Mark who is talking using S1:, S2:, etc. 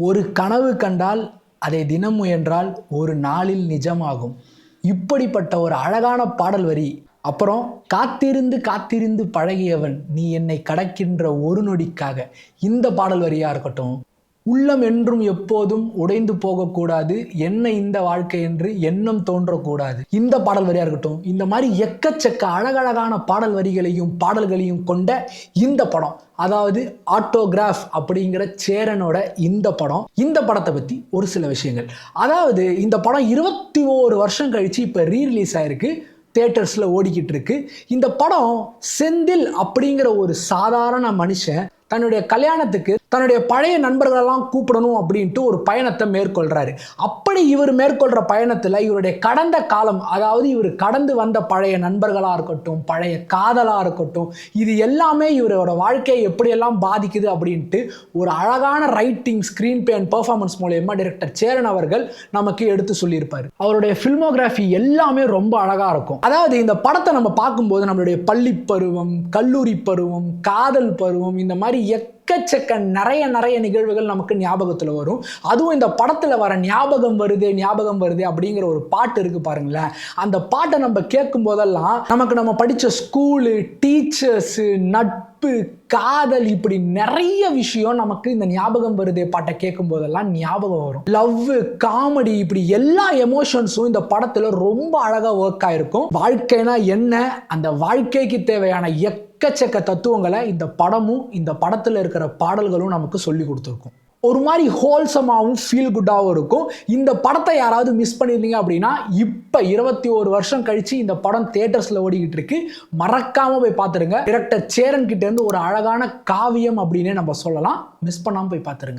S1: ஒரு கனவு கண்டால் அதை தினம் முயன்றால் ஒரு நாளில் நிஜமாகும். இப்படிப்பட்ட ஒரு அழகான பாடல் வரி. அப்புறம் காத்திருந்து காத்திருந்து பழகியவன் நீ என்னை கடக்கின்ற ஒரு நொடிக்காக. இந்த பாடல் வரியா இருக்கட்டும். உள்ளம் என்றும் எப்போதும் உடைந்து போகக்கூடாது, என்ன இந்த வாழ்க்கை என்று எண்ணம் தோன்றக்கூடாது. இந்த பாடல் வரியா இருக்கட்டும். இந்த மாதிரி எக்கச்சக்க அழகழகான பாடல் வரிகளையும் பாடல்களையும் கொண்ட இந்த படம், அதாவது ஆட்டோகிராஃப் அப்படிங்கிற சேரனோட இந்த படத்தை பற்றி ஒரு சில விஷயங்கள். அதாவது இந்த படம் 21 வருஷம் கழிச்சு இப்போ ரீரிலீஸ் ஆயிருக்கு, தியேட்டர்ஸில் ஓடிக்கிட்டு இருக்கு. இந்த படம் செந்தில் அப்படிங்கிற ஒரு சாதாரண மனுஷன் தன்னுடைய கல்யாணத்துக்கு தன்னுடைய பழைய நண்பர்களெல்லாம் கூப்பிடணும் அப்படின்ட்டு ஒரு பயணத்தை மேற்கொள்கிறாரு. அப்படி இவர் மேற்கொள்கிற பயணத்தில் இவருடைய கடந்த காலம், அதாவது இவர் கடந்து வந்த பழைய நண்பர்களாக இருக்கட்டும், பழைய காதலாக இருக்கட்டும், இது எல்லாமே இவரோட வாழ்க்கையை எப்படியெல்லாம் பாதிக்குது அப்படின்ட்டு ஒரு அழகான writing, screen play and performance மூலயமா டைரக்டர் சேரன் அவர்கள் நமக்கு எடுத்து சொல்லியிருப்பார். அவருடைய ஃபில்மோகிராஃபி எல்லாமே ரொம்ப அழகாக இருக்கும். அதாவது இந்த படத்தை நம்ம பார்க்கும்போது நம்மளுடைய பள்ளி பருவம், கல்லூரி பருவம், காதல் பருவம், இந்த மாதிரி எக்கச்சக்க நிறைய நிகழ்வுகள் நமக்கு ஞாபகத்தில் வரும். அதுவும் இந்த படத்தில் வர ஞாபகம் வருது அப்படிங்கிற ஒரு பாட்டு இருக்கு பாருங்களேன். அந்த பாட்டை நம்ம கேட்கும் போதெல்லாம் நமக்கு நம்ம படித்த ஸ்கூலு, டீச்சர்ஸு, நட்பு, காதல், இப்படி நிறைய விஷயம் நமக்கு இந்த ஞாபகம் வருதே பாட்டை கேட்கும் போதெல்லாம் ஞாபகம் வரும். லவ், காமெடி, இப்படி எல்லா எமோஷன்ஸும் இந்த படத்துல ரொம்ப அழகா ஒர்க் ஆயிருக்கும். வாழ்க்கைனா என்ன, அந்த வாழ்க்கைக்கு தேவையான எக்கச்சக்க தத்துவங்களை இந்த படமும் இந்த படத்துல இருக்கிற பாடல்களும் நமக்கு சொல்லி கொடுத்துருக்கும். ஒரு மாதிரி ஹோல்சமாகவும் ஃபீல் குட்டாகவும் இருக்கும். இந்த படத்தை யாராவது மிஸ் பண்ணியிருந்தீங்க அப்படின்னா இப்போ 21 வருஷம் கழிச்சு இந்த படம் தியேட்டர்ஸில் ஓடிக்கிட்டு இருக்கு. மறக்காமல் போய் பார்த்துருங்க. டைரக்டர் சேரன் கிட்டேருந்து ஒரு அழகான காவியம் அப்படின்னே நம்ம சொல்லலாம். மிஸ் பண்ணாமல் போய் பார்த்துருங்க.